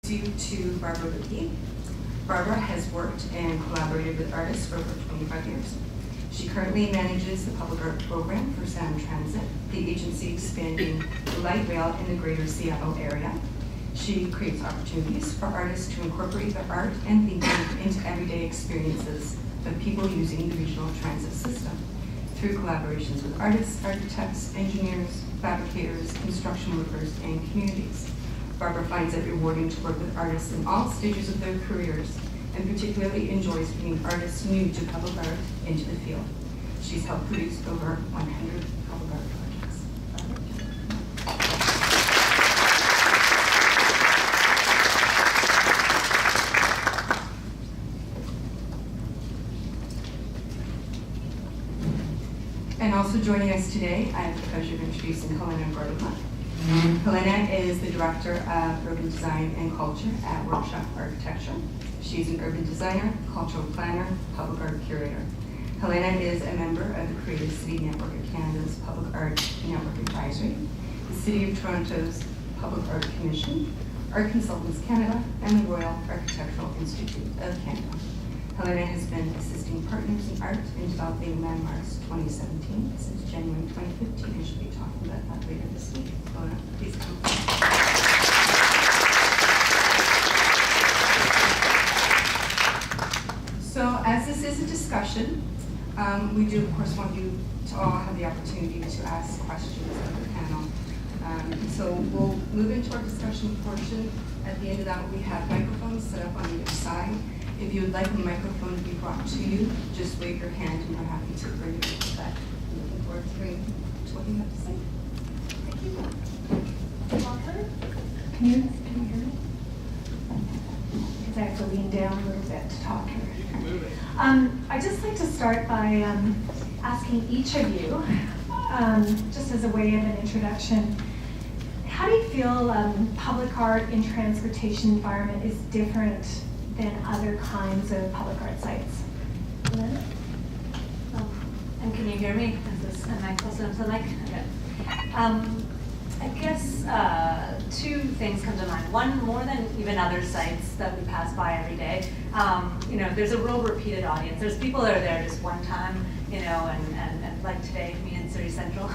You to Barbara McKee. Barbara has worked and collaborated with artists for over 25 years. She currently manages the public art program for Sound Transit, the agency expanding the light rail in the greater Seattle area. She creates opportunities for artists to incorporate their art and thinking into everyday experiences of people using the regional transit system through collaborations with artists, architects, engineers, fabricators, construction workers, and communities. Barbara finds it rewarding to work with artists in all stages of their careers and particularly enjoys bringing artists new to public art into the field. She's helped produce over 100 public art projects. And also joining us today, I have the pleasure of introducing Helena Gordova. Helena is the Director of Urban Design and Culture at Workshop Architecture. She's an urban designer, cultural planner, public art curator. Helena is a member of the Creative City Network of Canada's Public Art Network Advisory, the City of Toronto's Public Art Commission, Art Consultants Canada, and the Royal Architectural Institute of Canada. Helena has been assisting partners in art in developing Landmarks 2017 since January 2015, and she'll be talking about that later this week. Helena, please come. So as this is a discussion, we do of course want you to all have the opportunity to ask questions of the panel. So we'll move into our discussion portion. At the end of that, we have microphones set up on either side. If you would like a microphone to be brought to you, just wave your hand and we're happy to bring it to that. I'm looking forward to hearing what you have to say. Thank you. Walker, can you hear me? Because I have to lean down a little bit to talk here. I'd just like to start by asking each of you, just as a way of an introduction, how do you feel public art in transportation environment is different than other kinds of public art sites? Lynn? Oh, and can you hear me? Is this, am I close enough to the mic? Okay. I guess two things come to mind. One, more than even other sites that we pass by every day, there's a real repeated audience. There's people that are there just one time, and like today, me in City Central.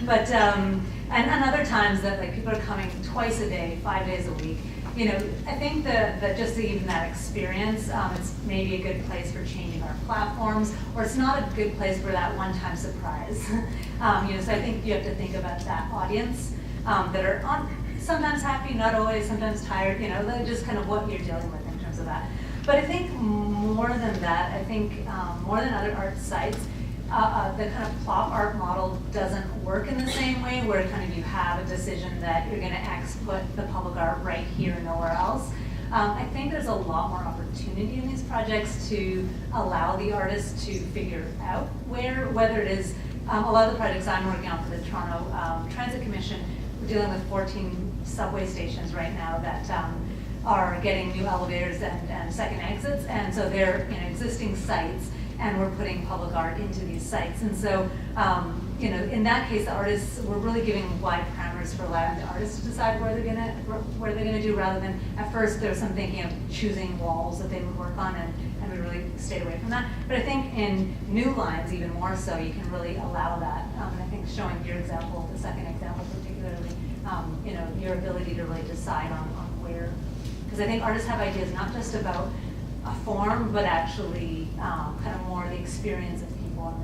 But, and other times that like people are coming twice a day, 5 days a week. I think that just even that experience, it's maybe a good place for changing our platforms, or it's not a good place for that one-time surprise. So I think you have to think about that audience that are sometimes happy, not always, sometimes tired, just kind of what you're dealing with in terms of that. But I think more than that, I think more than other art sites, the kind of plop art model doesn't work in the same way where kind of you have a decision that you're going to put the public art right here and nowhere else. I think there's a lot more opportunity in these projects to allow the artists to figure out whether it is, a lot of the projects I'm working on for the Toronto Transit Commission, we're dealing with 14 subway stations right now that are getting new elevators and second exits, and so they're in existing sites, and we're putting public art into these sites. And so, in that case, the artists, we're really giving wide parameters for allowing the artists to decide where they're gonna do, rather than, at first there was some thinking of choosing walls that they would work on, and we really stayed away from that. But I think in new lines, even more so, you can really allow that. And I think showing your example, the second example particularly, your ability to really decide on where, because I think artists have ideas not just about a form, but actually kind of more the experience of people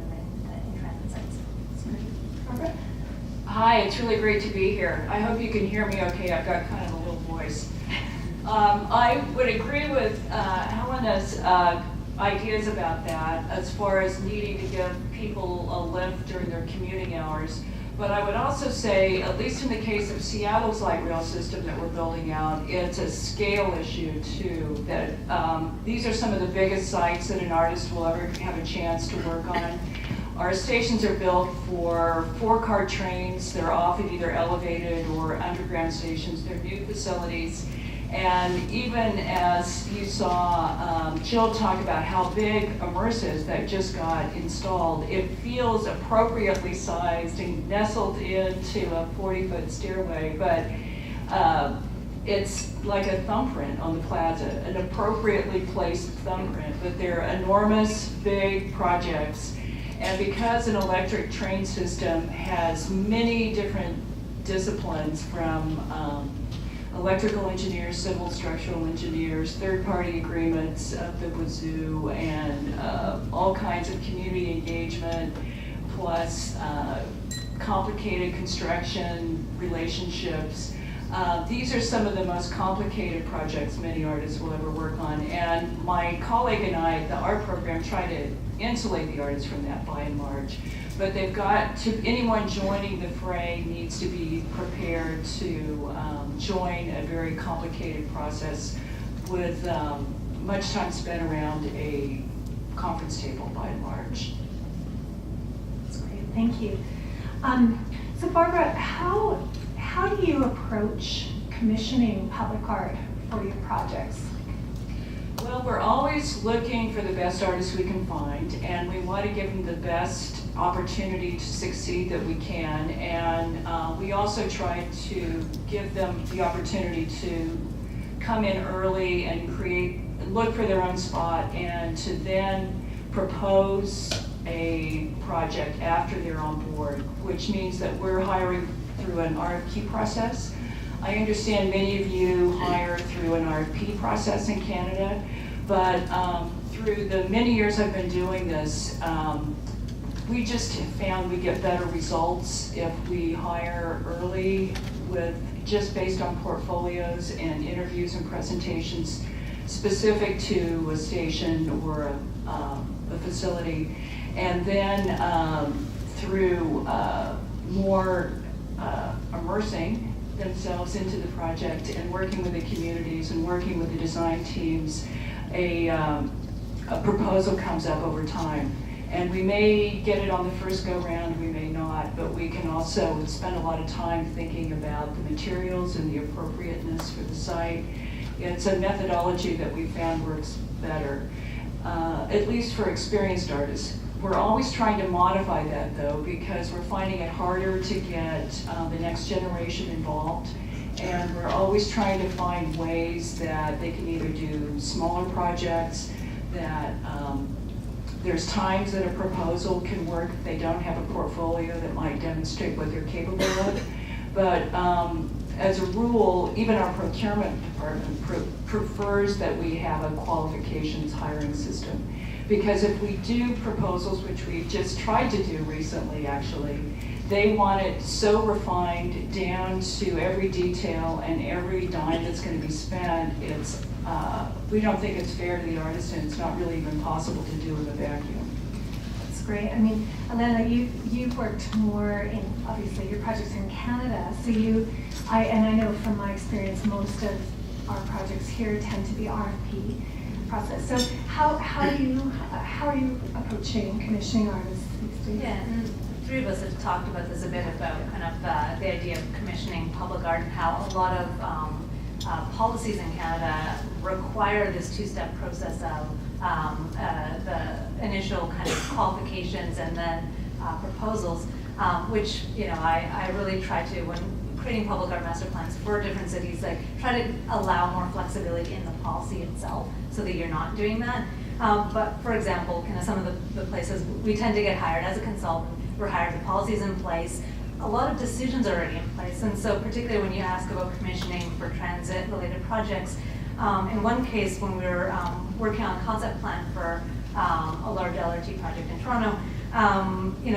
in transit sites. Hi, it's really great to be here. I hope you can hear me okay. I've got kind of a little voice. I would agree with Helena's ideas about that as far as needing to give people a lift during their commuting hours. But I would also say, at least in the case of Seattle's light rail system that we're building out, it's a scale issue too, that these are some of the biggest sites that an artist will ever have a chance to work on. Our stations are built for 4-car trains. They're often either elevated or underground stations. They're new facilities. And even as you saw Jill talk about how big Immerse is that just got installed, it feels appropriately sized and nestled into a 40-foot stairway. But it's like a thumbprint on the plaza, an appropriately placed thumbprint, but they're enormous, big projects. And because an electric train system has many different disciplines from electrical engineers, civil structural engineers, third-party agreements up the wazoo, and all kinds of community engagement, plus complicated construction relationships. These are some of the most complicated projects many artists will ever work on. And my colleague and I, the art program, try to insulate the artists from that by and large. But they've got to, anyone joining the fray needs to be prepared to join a very complicated process with much time spent around a conference table by and large. That's great, thank you. So Barbara, how do you approach commissioning public art for your projects? Well, we're always looking for the best artists we can find, and we want to give them the best opportunity to succeed that we can. And we also try to give them the opportunity to come in early and look for their own spot, and to then propose a project after they're on board, which means that we're hiring through an RFQ process. I understand many of you hire through an RFP process in Canada, but through the many years I've been doing this, we just have found we get better results if we hire early with just based on portfolios and interviews and presentations specific to a station or a facility, and then through more immersing themselves into the project and working with the communities and working with the design teams, a proposal comes up over time. And we may get it on the first go round, we may not, but we can also spend a lot of time thinking about the materials and the appropriateness for the site. It's a methodology that we found works better, at least for experienced artists. We're always trying to modify that though, because we're finding it harder to get the next generation involved. And we're always trying to find ways that they can either do smaller projects, that there's times that a proposal can work if they don't have a portfolio that might demonstrate what they're capable of. But as a rule, even our procurement department prefers that we have a qualifications hiring system. Because if we do proposals, which we've just tried to do recently actually, they want it so refined down to every detail and every dime that's going to be spent. It's we don't think it's fair to the artist, and it's not really even possible to do in a vacuum. That's great. I mean, Alana, you've worked more in, obviously, your projects in Canada. So and I know from my experience, most of our projects here tend to be RFP process. So how are you approaching commissioning artists these days? Yeah, and the three of us have talked about this a bit about kind of the idea of commissioning public art and how a lot of policies in Canada require this two-step process of the initial kind of qualifications and then proposals, which I really try to, when creating public art master plans for different cities, like try to allow more flexibility in the policy itself so that you're not doing that. But for example, kind of some of the places we tend to get hired as a consultant, we're hired, the policy's in place, a lot of decisions are already in place. And so particularly when you ask about commissioning for transit-related projects, in one case when we were working on a concept plan for a large LRT project in Toronto,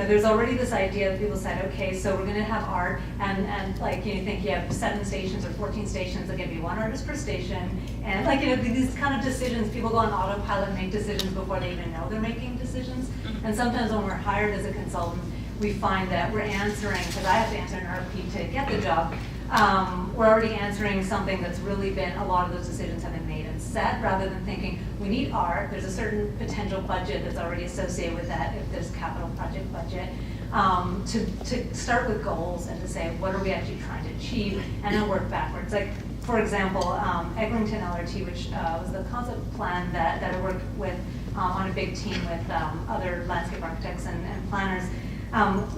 there's already this idea that people said, okay, so we're going to have art, and like you think you have 7 stations or 14 stations, there's going to be 1 artist per station, and these kind of decisions, people go on autopilot and make decisions before they even know they're making decisions. And sometimes when we're hired as a consultant, we find that we're answering, because I have to answer an RFP to get the job, we're already answering something that's really been, a lot of those decisions have been made and set, rather than thinking, we need art, there's a certain potential budget that's already associated with that, if there's capital project budget, to start with goals and to say, what are we actually trying to achieve, and then work backwards. Like, for example, Eglinton LRT, which was the concept plan that I worked with on a big team with other landscape architects and planners.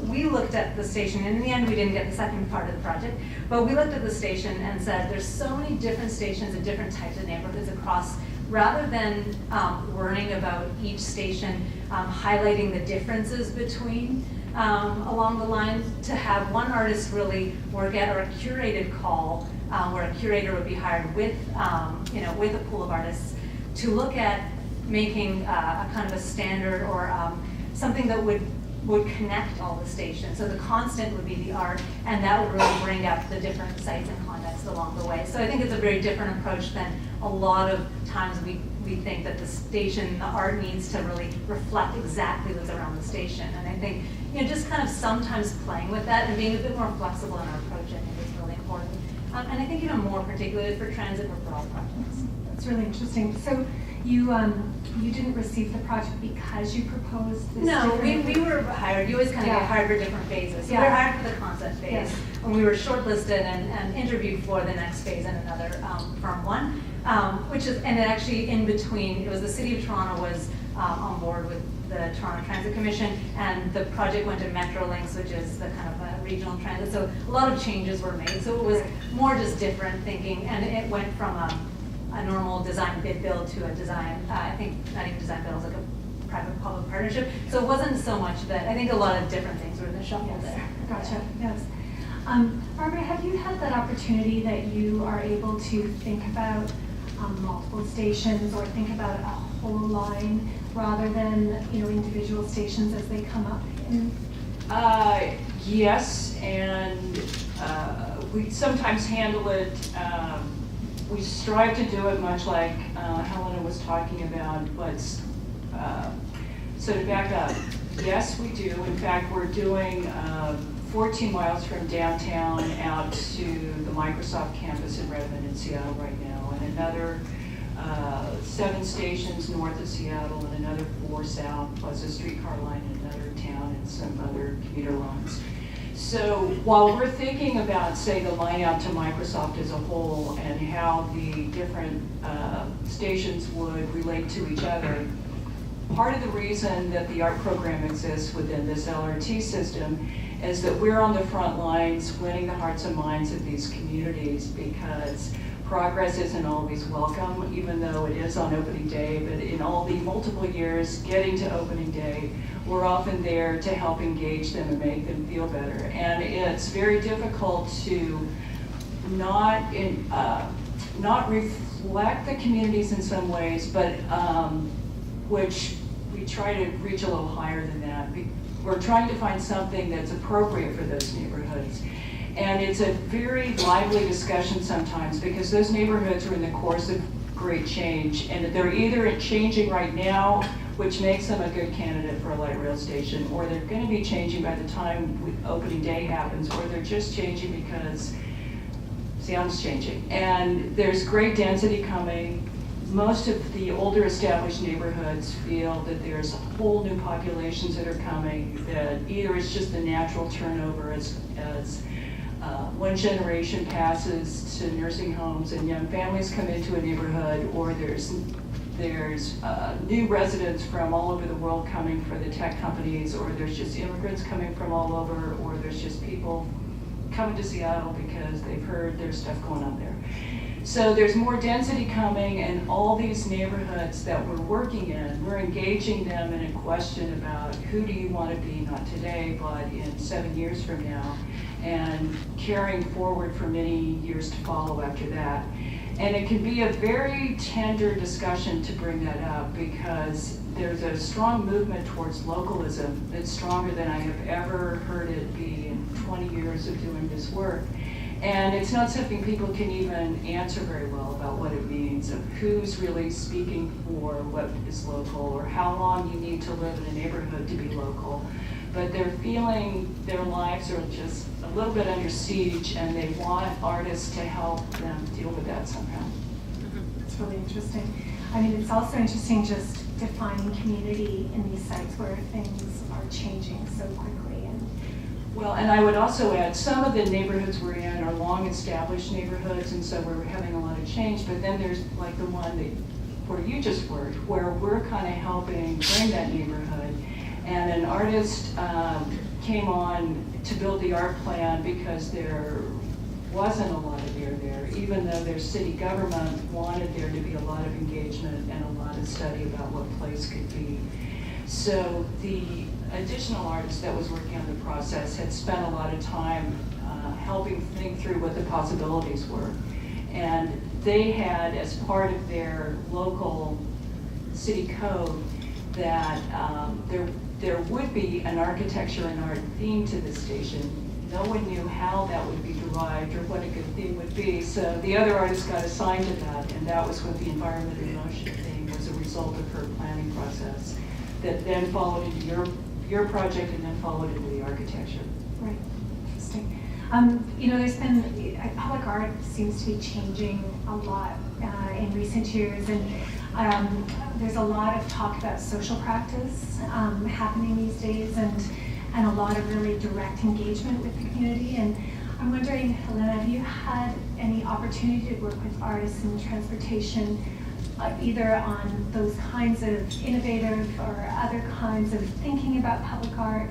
we looked at the station, and in the end, we didn't get the second part of the project, but we looked at the station and said, there's so many different stations in different types of neighborhoods across, rather than worrying about each station highlighting the differences between along the line, to have one artist really work at, or a curated call, where a curator would be hired with, with a pool of artists to look at making a kind of a standard, or something that would connect all the stations. So the constant would be the art, and that would really bring up the different sites and contexts along the way. So I think it's a very different approach than a lot of times we think that the station, the art needs to really reflect exactly what's around the station. And I think, just kind of sometimes playing with that and being a bit more flexible in our approach, I think is really important. And I think even more particularly for transit or for all projects. That's really interesting. So you didn't receive the project because you proposed this? No, we were hired. You always kind of get hired for different phases. So we were hired for the concept phase, Yes. and we were shortlisted and interviewed for the next phase in another firm one, and it actually in between, it was the City of Toronto was on board with the Toronto Transit Commission, and the project went to Metrolinx, which is the kind of a regional transit. So a lot of changes were made. So it was more just different thinking, and it went from a normal design bid build to a design, I think not even design build, it was like a private-public partnership. So it wasn't so much that, I think a lot of different things were in the shuffle there. Gotcha, yes. Barbara, have you had that opportunity that you are able to think about multiple stations, or think about a whole line rather than individual stations as they come up? Yes, and we sometimes handle it, we strive to do it much like Helena was talking about, but so to back up, yes, we do. In fact, we're doing 14 miles from downtown out to the Microsoft campus in Redmond in Seattle right now, and another 7 stations north of Seattle, and another 4 south, plus a streetcar line in another town and some other commuter lines. So while we're thinking about, say, the line out to Microsoft as a whole and how the different stations would relate to each other, part of the reason that the art program exists within this LRT system is that we're on the front lines winning the hearts and minds of these communities, because progress isn't always welcome, even though it is on opening day, but in all the multiple years getting to opening day, we're often there to help engage them and make them feel better. And it's very difficult to not reflect the communities in some ways, but which we try to reach a little higher than that. We're trying to find something that's appropriate for those neighborhoods. And it's a very lively discussion sometimes, because those neighborhoods are in the course of great change, and they're either changing right now, which makes them a good candidate for a light rail station, or they're going to be changing by the time opening day happens, or they're just changing because Seattle's changing. And there's great density coming. Most of the older established neighborhoods feel that there's whole new populations that are coming, that either it's just the natural turnover as one generation passes to nursing homes and young families come into a neighborhood, or there's new residents from all over the world coming for the tech companies, or there's just immigrants coming from all over, or there's just people coming to Seattle because they've heard there's stuff going on there. So there's more density coming, and all these neighborhoods that we're working in, we're engaging them in a question about who do you want to be, not today, but in 7 years from now, and carrying forward for many years to follow after that. And it can be a very tender discussion to bring that up, because there's a strong movement towards localism that's stronger than I have ever heard it be in 20 years of doing this work. And it's not something people can even answer very well about what it means, of who's really speaking for what is local, or how long you need to live in a neighborhood to be local. But they're feeling their lives are just a little bit under siege, and they want artists to help them deal with that somehow. It's really interesting. I mean, it's also interesting just defining community in these sites where things are changing so quickly. Well, and I would also add, some of the neighborhoods we're in are long-established neighborhoods, and so we're having a lot of change, but then there's like the one that where you just worked, where we're kind of helping bring that neighborhood, And an artist came on to build the art plan because there wasn't a lot of deer there, even though their city government wanted there to be a lot of engagement and a lot of study about what place could be. So the additional artist that was working on the process had spent a lot of time helping think through what the possibilities were. And they had, as part of their local city code, that there would be an architecture and art theme to the station. No one knew how that would be derived or what a good theme would be. So the other artist got assigned to that, and that was what the environment in motion theme was a result of her planning process that then followed into your project and then followed into the architecture. Right, interesting. There's been, public art seems to be changing a lot in recent years, and there's a lot of talk about social practice happening these days, and a lot of really direct engagement with the community. And I'm wondering, Helena, have you had any opportunity to work with artists in transportation, either on those kinds of innovative or other kinds of thinking about public art,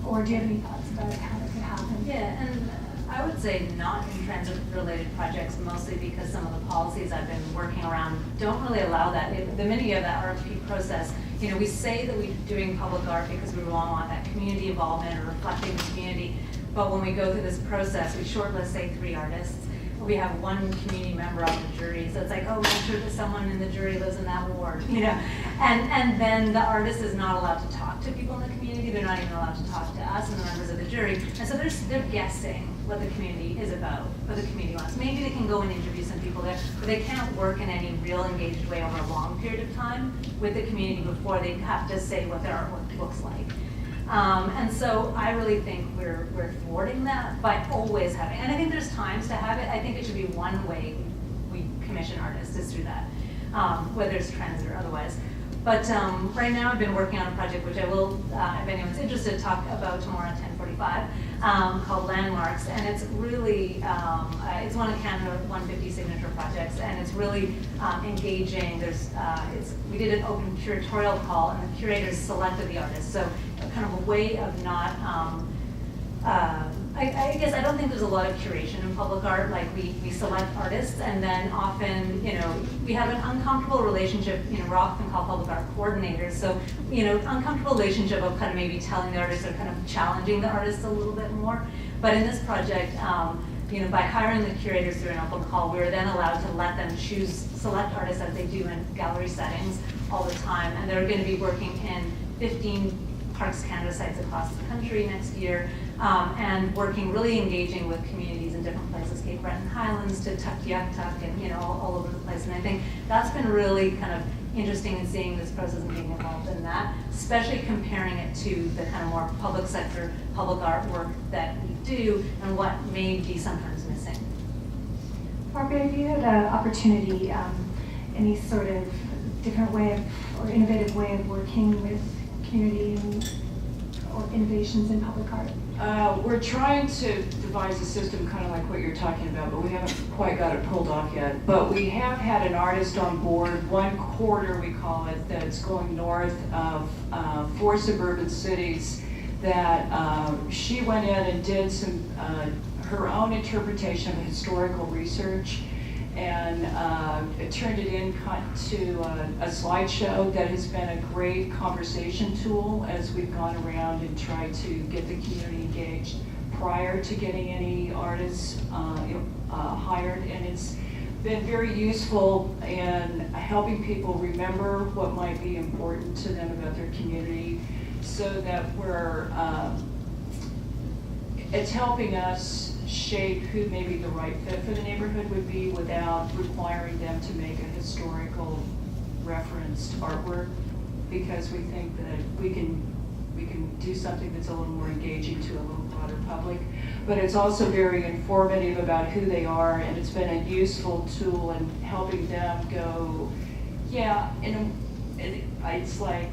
or do you have any thoughts about how that could happen? Yeah, and I would say not in transit-related projects, mostly because some of the policies I've been working around don't really allow that. The minute you have that RFP process, we say that we're doing public art because we want that community involvement or reflecting the community, but when we go through this process, we shortlist, say, 3 artists. We have 1 community member on the jury, so it's like, oh, make sure that someone in the jury lives in that ward, And then the artist is not allowed to talk to people in the community. They're not even allowed to talk to us and the members of the jury. And so they're guessing what the community is about, what the community wants. Maybe they can go and interview some people there, but they can't work in any real engaged way over a long period of time with the community before they have to say what their artwork looks like. And so I really think we're thwarting that by always having, and I think there's times to have it. I think it should be one way we commission artists is through that, whether it's transit or otherwise. But right now I've been working on a project which I will, if anyone's interested, talk about tomorrow at 10:45, called Landmarks, and it's really, it's one of Canada 150 signature projects, and it's really engaging. We did an open curatorial call, and the curators selected the artists, so kind of a way of not, I guess I don't think there's a lot of curation in public art. Like we select artists, and then often, we have an uncomfortable relationship. We're often called public art coordinators. So, uncomfortable relationship of kind of maybe telling the artist or kind of challenging the artist a little bit more. But in this project, by hiring the curators through an open call, we were then allowed to let them select artists as they do in gallery settings all the time. And they're going to be working in 15 Parks Canada sites across the country next year, and really engaging with communities in different places, Cape Breton Highlands to Tuktoyaktuk, and all over the place. And I think that's been really kind of interesting in seeing this process and being involved in that, especially comparing it to the kind of more public sector, public art work that we do and what may be sometimes missing. Barbara, have you had an opportunity, any sort of different way of, or innovative way of working with community or innovations in public art? We're trying to devise a system kind of like what you're talking about, but we haven't quite got it pulled off yet. But we have had an artist on board, one corridor we call it, that's going north of 4 suburban cities, that she went in and did some her own interpretation of historical research, and it turned it into a slideshow that has been a great conversation tool as we've gone around and tried to get the community engaged prior to getting any artists hired. And it's been very useful in helping people remember what might be important to them about their community, so that it's helping us shape who maybe the right fit for the neighborhood would be without requiring them to make a historical referenced artwork, because we think that we can do something that's a little more engaging to a little broader public. But it's also very informative about who they are, and it's been a useful tool in helping them go, yeah, it's like,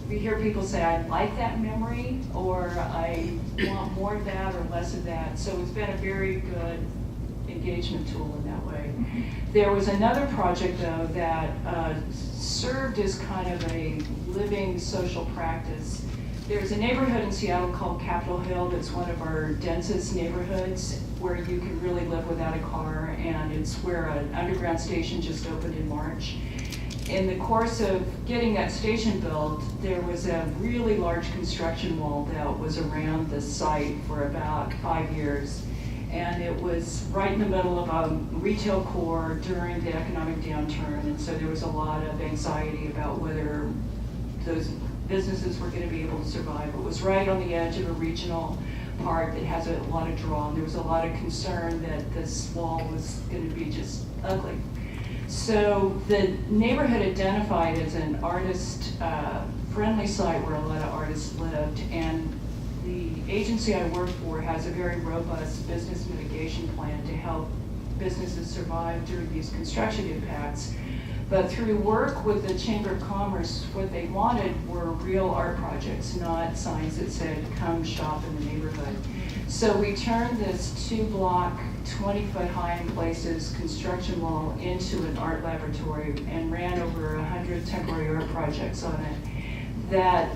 we hear people say, I like that memory, or I want more of that or less of that. So it's been a very good engagement tool in that way. There was another project, though, that served as kind of a living social practice. There's a neighborhood in Seattle called Capitol Hill that's one of our densest neighborhoods where you can really live without a car, and it's where an underground station just opened in March. In the course of getting that station built, there was a really large construction wall that was around the site for about 5 years. And it was right in the middle of a retail core during the economic downturn, and so there was a lot of anxiety about whether those businesses were going to be able to survive. It was right on the edge of a regional park that has a lot of draw, and there was a lot of concern that this wall was going to be just ugly. So the neighborhood identified as an artist-friendly site where a lot of artists lived, and the agency I work for has a very robust business mitigation plan to help businesses survive during these construction impacts. But through work with the Chamber of Commerce, what they wanted were real art projects, not signs that said, "Come shop in the neighborhood." So we turned this 2-block, 20-foot high in places construction wall into an art laboratory and ran over 100 temporary art projects on it. That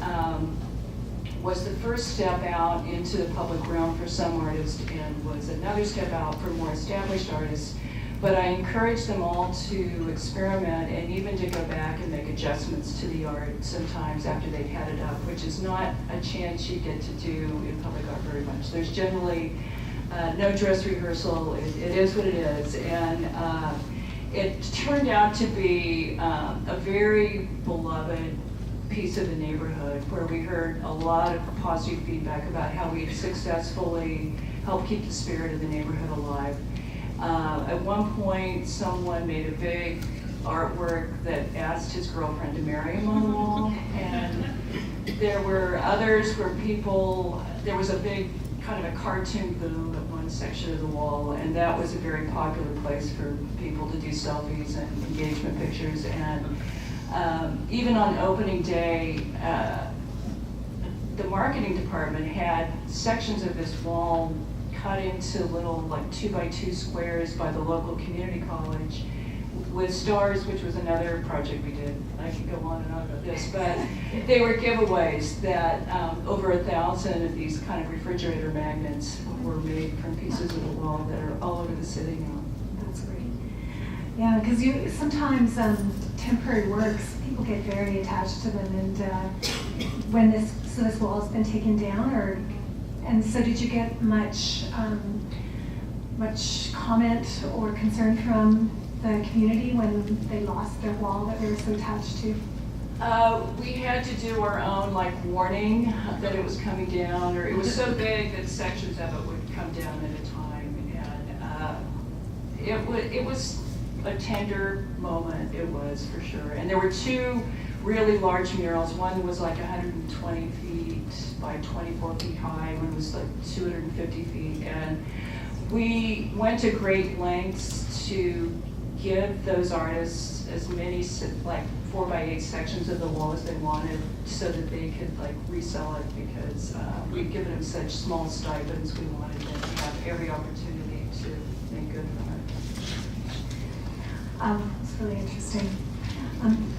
was the first step out into the public realm for some artists and was another step out for more established artists. But I encourage them all to experiment and even to go back and make adjustments to the art sometimes after they've had it up, which is not a chance you get to do in public art very much. There's generally no dress rehearsal. It is what it is. And it turned out to be a very beloved piece of the neighborhood where we heard a lot of positive feedback about how we successfully helped keep the spirit of the neighborhood alive. At one point, someone made a big artwork that asked his girlfriend to marry him on the wall, and there were others where there was a big kind of a cartoon boom at one section of the wall, and that was a very popular place for people to do selfies and engagement pictures. And even on opening day, the marketing department had sections of this wall cut into little like 2x2 squares by the local community college with stars, which was another project we did. I could go on and on about this, but they were giveaways that over 1,000 of these kind of refrigerator magnets were made from pieces of the wall that are all over the city now. That's great. Yeah, because sometimes temporary works, people get very attached to them, and when this wall has been taken down, and so did you get much comment or concern from the community when they lost their wall that they were so attached to? We had to do our own warning that it was coming down, or it was so big that sections of it would come down at a time, and it was a tender moment. It was, for sure. And there were 2 really large murals. One was like 120 feet by 24 feet high. One was like 250 feet. And we went to great lengths to give those artists as many 4x8 sections of the wall as they wanted, so that they could resell it, because we'd given them such small stipends. We wanted them to have every opportunity to make good art. It's really interesting.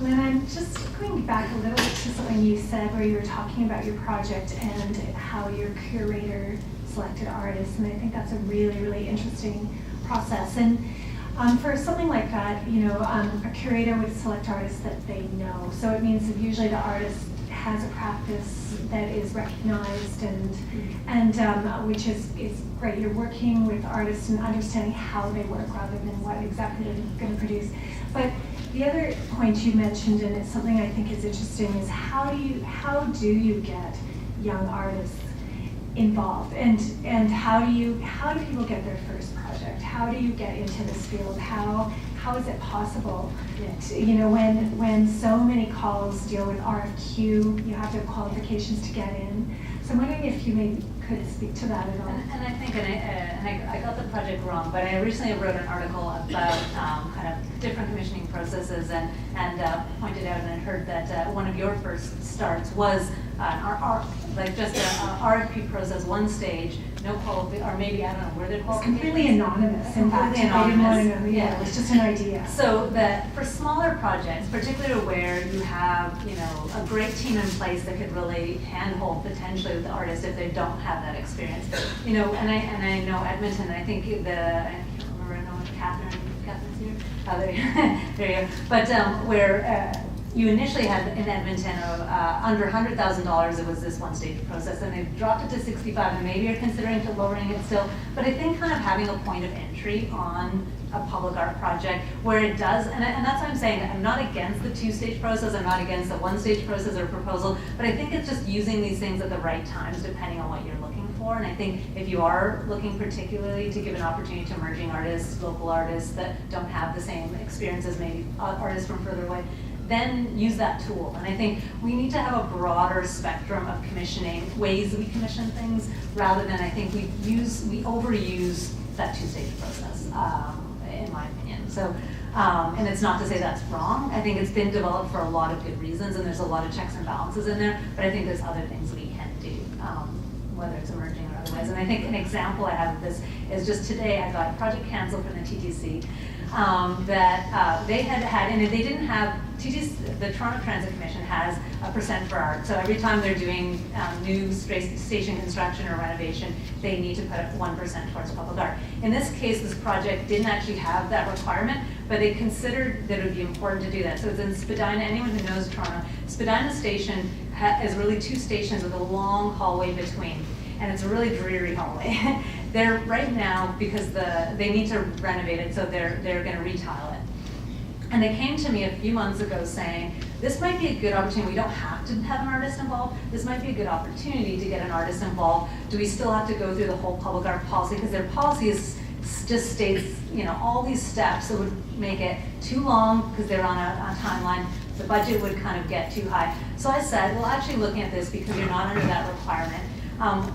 Lynn, I'm just going back a little bit to something you said where you were talking about your project and how your curator selected artists, and I think that's a really, really interesting process. And for something like that, a curator would select artists that they know. So it means that usually the artist has a practice that is recognized, and which is great. You're working with artists and understanding how they work rather than what exactly they're going to produce. But the other point you mentioned, and it's something I think is interesting, is how do you get young artists involved, and how do people get their first project? How do you get into this field? How is it possible? When so many calls deal with RFQ, you have to have qualifications to get in. So I'm wondering if you maybe could speak to that at all. And I think, I got the project wrong, but I recently wrote an article about kind of different commissioning processes, and pointed out and heard that one of your first starts was just an RFP process, one stage, no qualification, or maybe, I don't know, were there It's qualifications? completely anonymous, in fact. Completely I didn't want to anonymous. know, yeah, it was just an idea. So that for smaller projects, particularly where you have, you know, a great team in place that could really handhold potentially with the artist if they don't have that experience. You know, and I know Edmonton, I think I can't remember, I know Catherine's here. Oh, there you go. But where you initially had in Edmonton under $100,000, it was this one-stage process, and they've dropped it to 65, and maybe you're considering to lowering it still. But I think kind of having a point of entry on a public art project where it does, and that's what I'm saying, I'm not against the two-stage process, I'm not against the one-stage process or proposal, but I think it's just using these things at the right times depending on what you're looking for. And I think if you are looking particularly to give an opportunity to emerging artists, local artists that don't have the same experience as maybe artists from further away, then use that tool. And I think we need to have a broader spectrum of commissioning, ways we commission things, rather than I think we overuse that two-stage process, in my opinion. So, and it's not to say that's wrong. I think it's been developed for a lot of good reasons, and there's a lot of checks and balances in there, but I think there's other things we can do, whether it's emerging or otherwise. And I think an example I have of this is just today I got a project canceled from the TTC that they had, and they didn't have, the Toronto Transit Commission has a percent for art. So every time they're doing new station construction or renovation, they need to put up 1% towards public art. In this case, this project didn't actually have that requirement, but they considered that it would be important to do that. So it's in Spadina. Anyone who knows Toronto, Spadina Station is really two stations with a long hallway between, and it's a really dreary hallway. They're right now, because they need to renovate it, so they're going to retile it. And they came to me a few months ago saying, this might be a good opportunity. We don't have to have an artist involved. This might be a good opportunity to get an artist involved. Do we still have to go through the whole public art policy? Because their policy just states, you know, all these steps that would make it too long because they're on a timeline. The budget would kind of get too high. So I said, well, actually looking at this, because you're not under that requirement,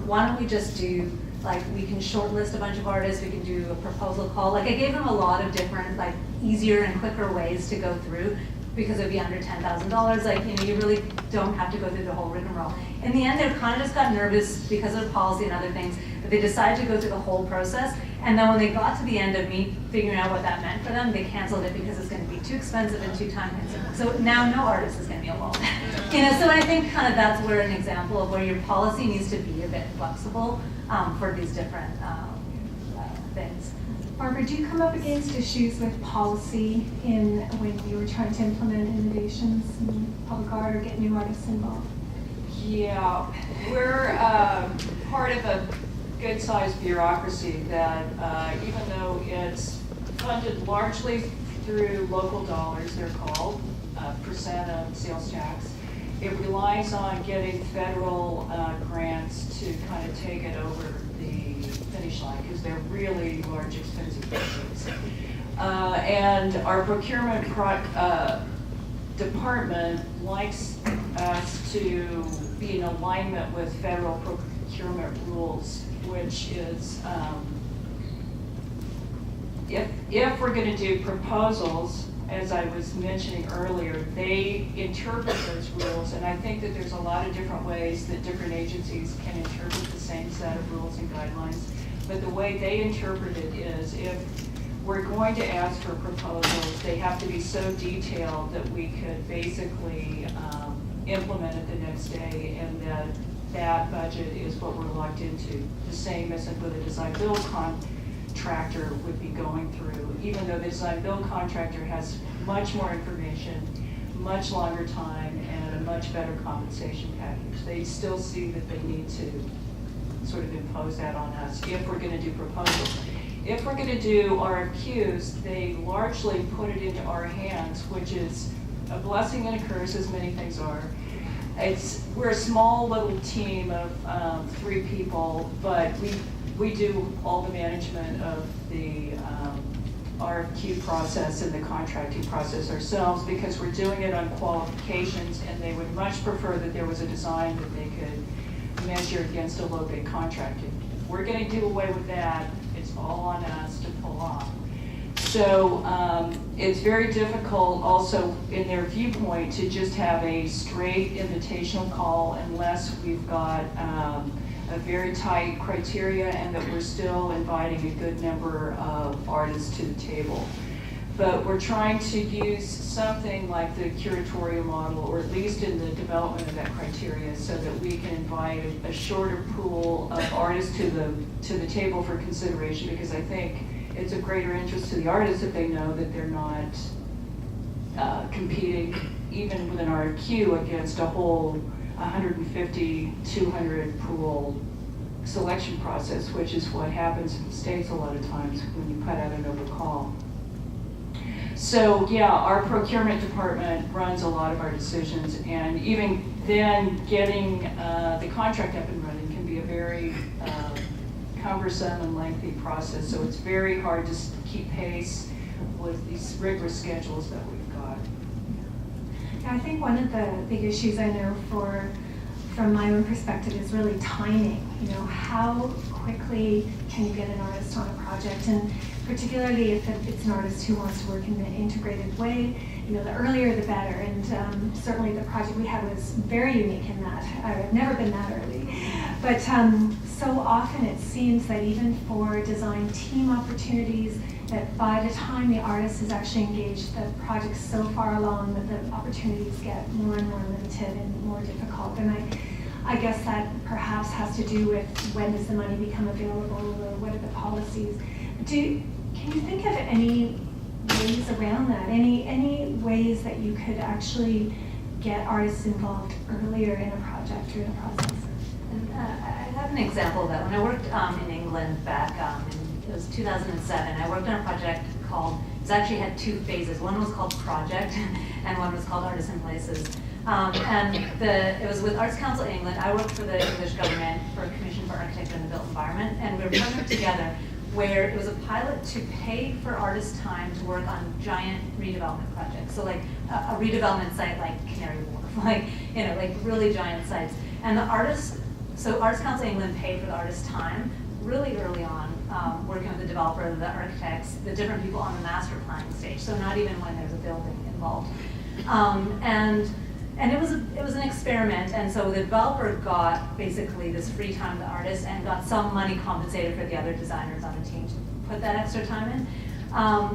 why don't we just do, like, we can shortlist a bunch of artists, we can do a proposal call. Like, I gave them a lot of different, like, easier and quicker ways to go through, because it'd be under $10,000. Like, you know, you really don't have to go through the whole rigmarole. In the end, they kind of just got nervous because of policy and other things, but they decided to go through the whole process. And then when they got to the end of me figuring out what that meant for them, they canceled it because it's going to be too expensive and too time consuming. So now no artist is going to be involved. You know, so I think kind of that's where an example of where your policy needs to be a bit flexible for these different things. Barbara, do you come up against issues with policy when you were trying to implement innovations in public art or get new artists involved? Yeah, we're part of a good-sized bureaucracy that even though it's funded largely through local dollars, they're called, percent of sales tax, it relies on getting federal grants to kind of take it over the finish line, because they're really large, expensive projects. And our procurement department likes us to be in alignment with federal procurement rules, which is, if we're going to do proposals, as I was mentioning earlier, they interpret those rules, and I think that there's a lot of different ways that different agencies can interpret the same set of rules and guidelines. But the way they interpret it is, if we're going to ask for proposals, they have to be so detailed that we could basically implement it the next day, and that budget is what we're locked into. The same as with a design build contractor would be going through, even though the design build contractor has much more information, much longer time, and a much better compensation package. They still see that they need to sort of impose that on us if we're going to do proposals. If we're going to do RFQs, they largely put it into our hands, which is a blessing and a curse, as many things are. We're a small little team of 3 people, but we do all the management of the RFQ process and the contracting process ourselves, because we're doing it on qualifications, and they would much prefer that there was a design that they could measure against a low bid contract. If we're going to do away with that, it's all on us to pull off. So it's very difficult also in their viewpoint to just have a straight invitational call unless we've got a very tight criteria and that we're still inviting a good number of artists to the table. But we're trying to use something like the curatorial model, or at least in the development of that criteria, so that we can invite a shorter pool of artists to the table for consideration, because I think it's of greater interest to the artists if they know that they're not competing, even with an RFQ, against a whole 150, 200 pool selection process, which is what happens in the States a lot of times when you put out an open call. So yeah, our procurement department runs a lot of our decisions, and even then getting the contract up and running can be a very cumbersome and lengthy process. So it's very hard to keep pace with these rigorous schedules that we've got. Yeah, I think one of the big issues I know from my own perspective is really timing. You know, how quickly can you get an artist on a project, and particularly if it's an artist who wants to work in an integrated way, you know, the earlier the better. And certainly the project we had was very unique in that. I've never been that early. But so often it seems that even for design team opportunities, that by the time the artist is actually engaged, the project's so far along that the opportunities get more and more limited and more difficult. And I guess that perhaps has to do with when does the money become available, or what are the policies. Can you think of any ways around that? Any ways that you could actually get artists involved earlier in a project or in a process? And, I have an example of that. When I worked in England back it was 2007, I worked on a project called, it actually had two phases. One was called Project, and one was called Artists in Places. It was with Arts Council England. I worked for the English government for a Commission for Architecture and the Built Environment, and we were partnered together where it was a pilot to pay for artists' time to work on giant redevelopment projects. So like a redevelopment site like Canary Wharf, like, you know, like really giant sites. And the artists, so Arts Council England paid for the artists' time really early on, working with the developer, the architects, the different people on the master planning stage. So not even when there's a building involved. And it was an experiment, and so the developer got basically this free time to the artist and got some money compensated for the other designers on the team to put that extra time in.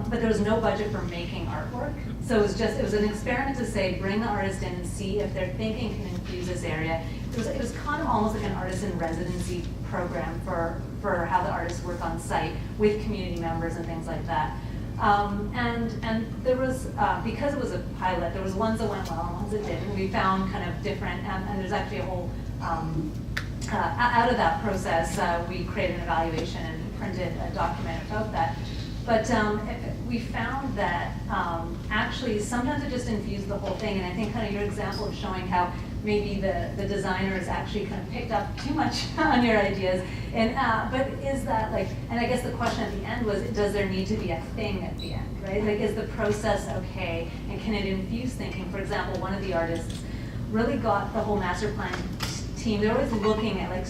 But there was no budget for making artwork. So it was an experiment to say, bring the artist in and see if their thinking can infuse this area. It was kind of almost like an artist in residency program for how the artists work on site with community members and things like that. And there was, because it was a pilot, there was ones that went well and ones that didn't. We found kind of different, and there's actually a whole, out of that process, we created an evaluation and printed a document about that. But we found that actually sometimes it just infused the whole thing, and I think kind of your example of showing how maybe the designers actually kind of picked up too much on your ideas. And but is that like, and I guess the question at the end was, does there need to be a thing at the end, right? Like, is the process okay, and can it infuse thinking? For example, one of the artists really got the whole master plan team, they're always looking at like,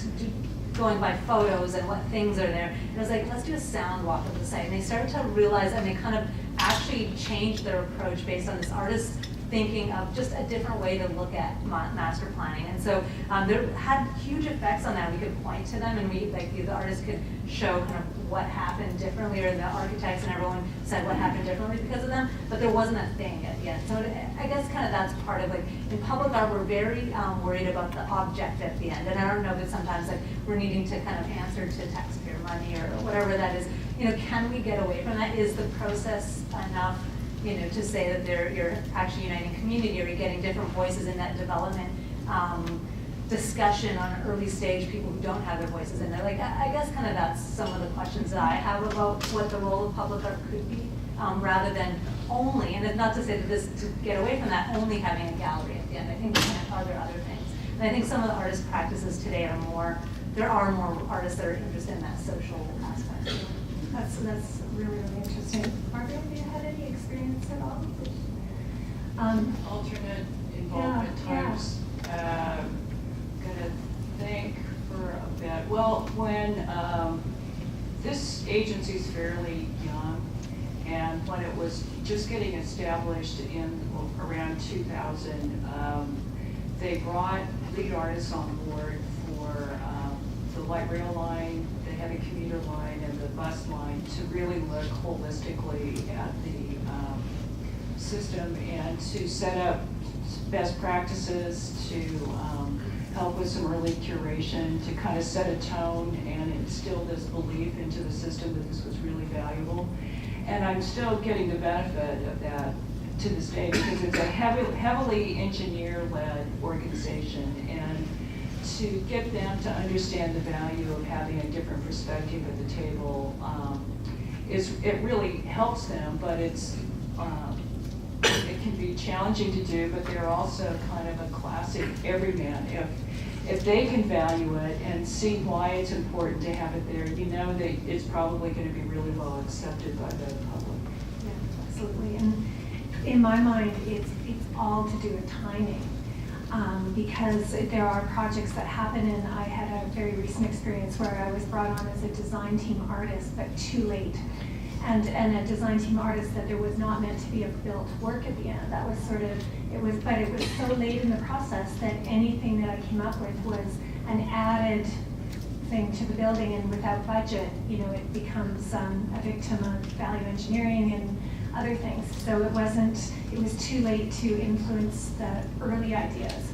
going by photos and what things are there. And I was like, let's do a sound walk of the site. And they started to realize, and they kind of actually changed their approach based on this artist thinking of just a different way to look at master planning. And so there had huge effects on that. We could point to them, and the artists could show kind of what happened differently, or the architects and everyone said what happened differently because of them, but there wasn't a thing at the end. So I guess kind of that's part of, like, in public art, we're very worried about the object at the end. And I don't know that sometimes like we're needing to kind of answer to taxpayer money or whatever that is. You know, can we get away from that? Is the process enough, you know, to say that you're actually uniting community, or you're getting different voices in that development discussion on early stage, people who don't have their voices in there? Like, I guess kind of that's some of the questions that I have about what the role of public art could be, rather than only, and it's not to say that this, to get away from that, only having a gallery at the end. I think are there other things? And I think some of the artist practices today are more, there are more artists that are interested in that social aspect. So that's really, really interesting. Margaret, have you had any experience at all? Alternate involvement times. Gonna think for a bit. Well, when this agency's fairly young, and when it was just getting established in around 2000, they brought lead artists on board for the light rail line, the heavy commuter line, and the bus line to really look holistically at the system and to set up best practices, to help with some early curation, to kind of set a tone and instill this belief into the system that this was really valuable. And I'm still getting the benefit of that to this day because it's a heavily engineer-led organization, and to get them to understand the value of having a different perspective at the table it really helps them, but it can be challenging to do, but they're also kind of a classic everyman. If they can value it and see why it's important to have it there, you know that it's probably going to be really well accepted by the public. Yeah, absolutely. And in my mind, it's all to do with timing. Because there are projects that happen, and I had a very recent experience where I was brought on as a design team artist, but too late. And a design team artist that there was not meant to be a built work at the end. That was sort of, but it was so late in the process that anything that I came up with was an added thing to the building, and without budget, it becomes a victim of value engineering and other things. So it was too late to influence the early ideas.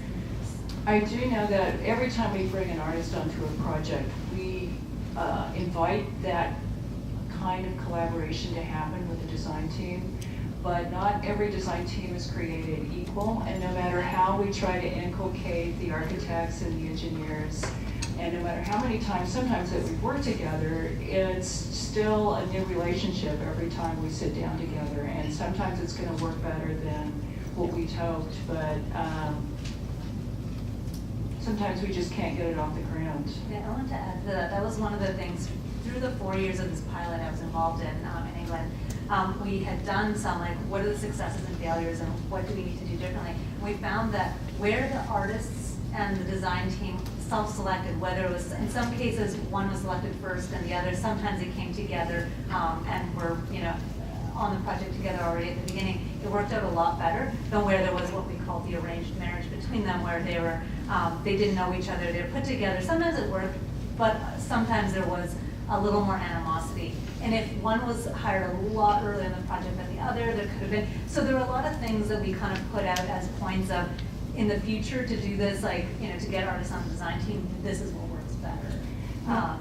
I do know that every time we bring an artist onto a project, we invite that kind of collaboration to happen with the design team, but not every design team is created equal, and no matter how we try to inculcate the architects and the engineers, and no matter how many times, sometimes that we work together, it's still a new relationship every time we sit down together, and sometimes it's going to work better than what we'd hoped, but sometimes we just can't get it off the ground. Yeah, I want to add to that. That was one of the things through the 4 years of this pilot I was involved in England. We had done some what are the successes and failures and what do we need to do differently. And we found that where the artists and the design team self-selected, whether it was, in some cases, one was selected first and the other, sometimes it came together and were, on the project together already at the beginning. It worked out a lot better than where there was what we called the arranged marriage between them, where they didn't know each other, they were put together. Sometimes it worked, but sometimes there was a little more animosity. And if one was hired a lot earlier in the project than the other, there could have been, so there were a lot of things that we kind of put out as points of, in the future to do this, to get artists on the design team, this is what works better.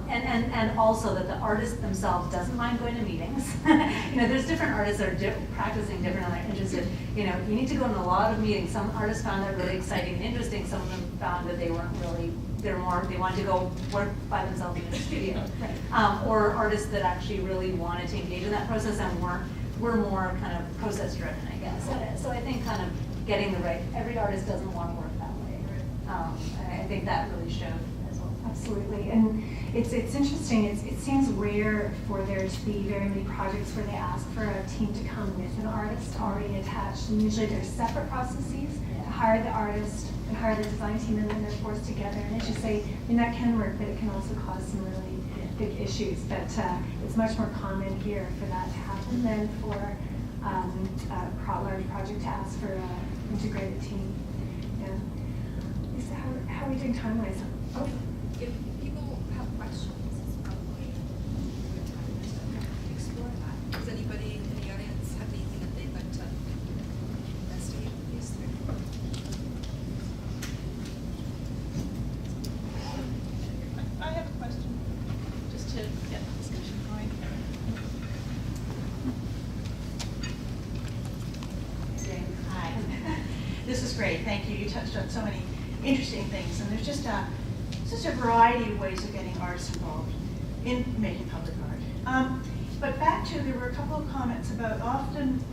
And also that the artist themselves doesn't mind going to meetings. There's different artists that are practicing different and they're interested. You need to go in a lot of meetings. Some artists found that really exciting and interesting. Some of them found that they weren't really, they wanted to go work by themselves in a studio. Right. Or artists that actually really wanted to engage in that process and were more kind of process driven, I guess. So I think kind of getting the right, every artist doesn't want to work that way. And I think that really showed as well. Absolutely, and it's interesting, it seems rare for there to be very many projects where they ask for a team to come with an artist already attached, and usually there's separate processes to hire the artist and hire the design team, and then they're forced together, and as you say, that can work, but it can also cause some really big issues, but it's much more common here for that to happen than for a large project to ask for an integrated team. Yeah. Lisa, how are we doing time-wise? Oh. If people have questions, it's probably a good time to explore that. Does anybody in the audience have anything that they'd like to investigate with these three? I have a question, just to get the discussion going. Hi. This is great, thank you. You touched on so many interesting things, and there's just such a variety of ways of getting artists involved in making public art. But back to, there were a couple of comments about often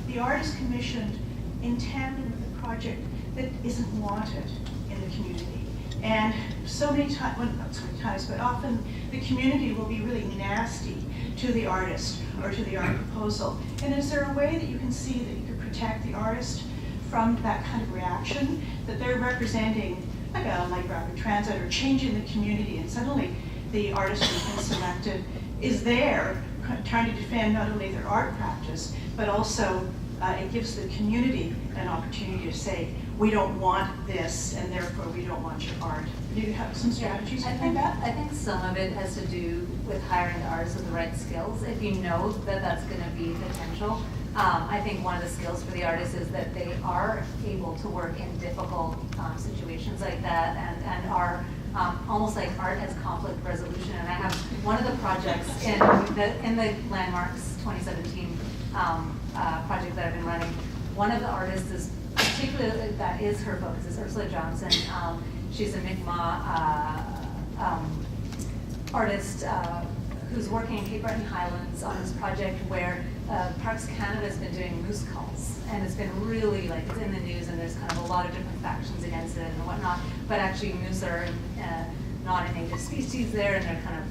the art is commissioned in tandem with a project that isn't wanted in the community. And so many times, well, not so many times, but often the community will be really nasty to the artist or to the art proposal. And is there a way that you can see that you could protect the artist from that kind of reaction, that they're representing like a light rapid transit or changing the community, and suddenly the artist who's been selected is there trying to defend not only their art practice, but also it gives the community an opportunity to say, we don't want this, and therefore we don't want your art. Do you have some strategies behind that? I think some of it has to do with hiring the artists with the right skills. If you know that that's going to be potential, I think one of the skills for the artists is that they are able to work in difficult situations like that, and are almost like art as conflict resolution. And I have one of the projects in the Landmarks 2017 project that I've been running. One of the artists is particularly, that is her focus, is Ursula Johnson. She's a Mi'kmaq artist who's working in Cape Breton Highlands on this project where Parks Canada has been doing moose calls, and it's been really, like, it's in the news, and there's kind of a lot of different factions against it and whatnot, but actually moose are not a native species there, and they're kind of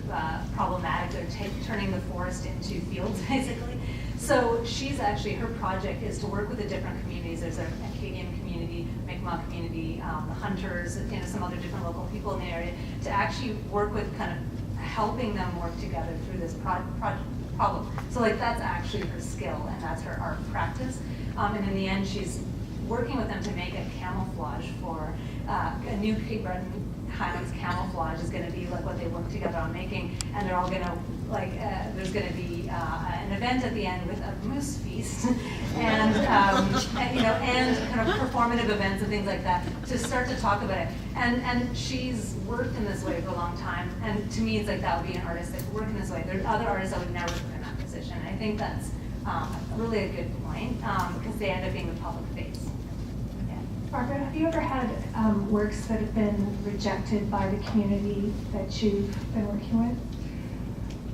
problematic. They're turning the forest into fields, basically. So she's actually, her project is to work with the different communities. There's an Acadian community, Mi'kmaq community, the hunters, some other different local people in the area, to actually work with kind of helping them work together through this problem. So like that's actually her skill, and that's her art practice. And in the end, she's working with them to make a camouflage for a new Cape Breton Highlands camouflage is going to be like what they work together on making, and they're all going to like there's going to be an event at the end with a moose feast, and and kind of performative events and things like that to start to talk about it. And she's worked in this way for a long time, and to me, it's like that would be an artist that would work in this way. There's other artists that would never put in that position. I think that's really a good point because they end up being the public face. Barbara, have you ever had works that have been rejected by the community that you've been working with?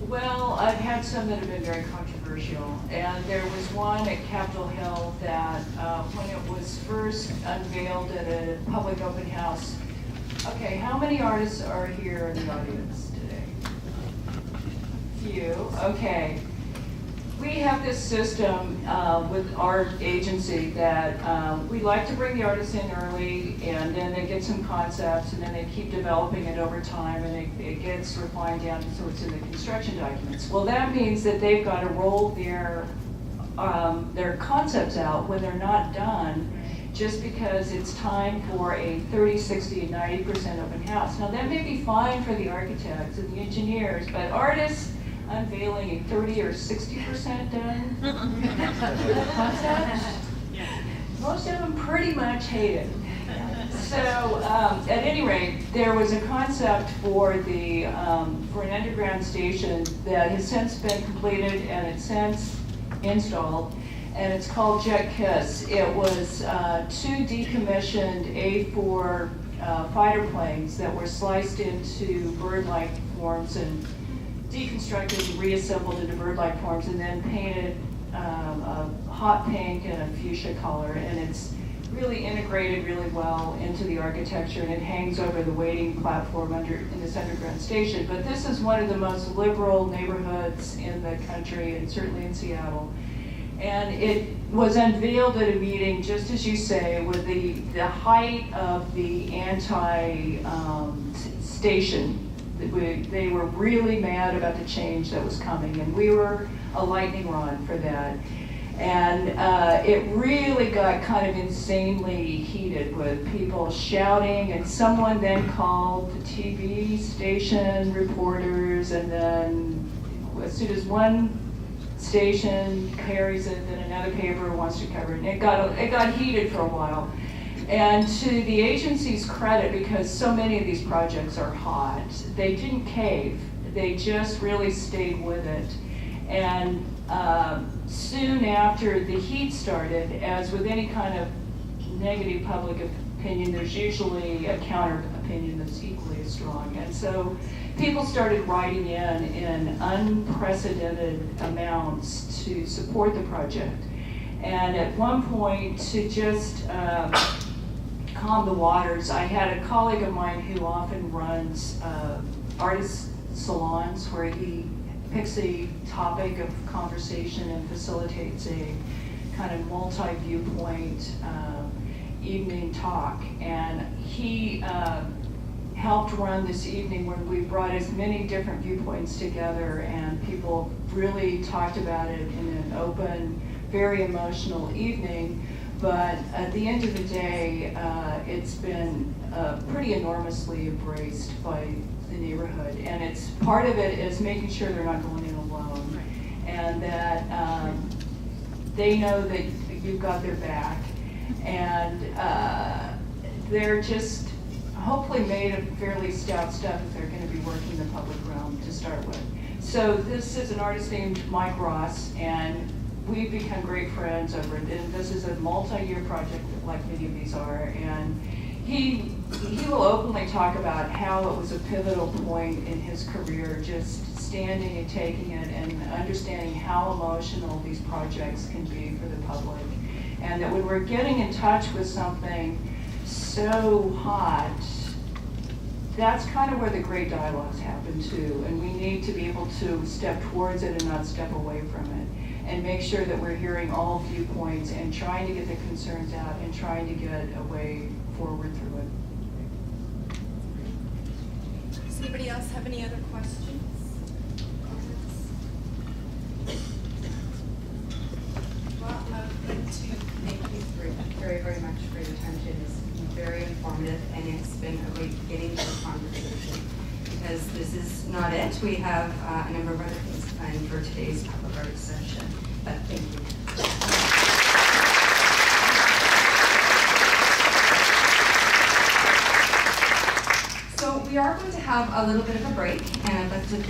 Well, I've had some that have been very controversial, and there was one at Capitol Hill that when it was first unveiled at a public open house. Okay, how many artists are here in the audience today? Few, okay. We have this system with our agency that we like to bring the artists in early, and then they get some concepts, and then they keep developing it over time, and it gets refined down to what's in the construction documents. Well, that means that they've got to roll their concepts out when they're not done, just because it's time for a 30, 60, 90% open house. Now, that may be fine for the architects and the engineers, but artists, unveiling a 30 or 60% done concept, most of them pretty much hate it. So at any rate, there was a concept for for an underground station that has since been completed and it's since installed, and it's called Jet Kiss. It was two decommissioned A4 fighter planes that were sliced into bird-like forms and deconstructed and reassembled into bird-like forms, and then painted a hot pink and a fuchsia color, and it's really integrated really well into the architecture, and it hangs over the waiting platform in this underground station. But this is one of the most liberal neighborhoods in the country, and certainly in Seattle. And it was unveiled at a meeting, just as you say, with the height of the anti-station. They were really mad about the change that was coming, and we were a lightning rod for that. And it really got kind of insanely heated with people shouting, and someone then called the TV station reporters, and then as soon as one station carries it, then another paper wants to cover it. And it got heated for a while. And to the agency's credit, because so many of these projects are hot, they didn't cave. They just really stayed with it. And soon after the heat started, as with any kind of negative public opinion, there's usually a counter opinion that's equally as strong. And so people started writing in unprecedented amounts to support the project. And at one point, to just calm the waters, I had a colleague of mine who often runs artist salons where he picks a topic of conversation and facilitates a kind of multi-viewpoint evening talk. And he helped run this evening when we brought as many different viewpoints together, and people really talked about it in an open, very emotional evening. But at the end of the day, it's been pretty enormously embraced by the neighborhood. And it's part of it is making sure they're not going in alone, and that they know that you've got their back, and they're just hopefully made of fairly stout stuff if they're going to be working in the public realm to start with. So this is an artist named Mike Ross, and we've become great friends over it. And this is a multi-year project, like many of these are, and he will openly talk about how it was a pivotal point in his career, just standing and taking it and understanding how emotional these projects can be for the public. And that when we're getting in touch with something so hot, that's kind of where the great dialogues happen too. And we need to be able to step towards it and not step away from it. And make sure that we're hearing all viewpoints and trying to get the concerns out and trying to get a way forward through it. Does anybody else have any other questions? Comments? Well, I would like to Thank you very, very much for your attention. It's been very informative, and it's been a great beginning to the conversation, because this is not it. We have a number of other things planned for today's public art session, but thank you. So we are going to have a little bit of a break, and I'd like to thank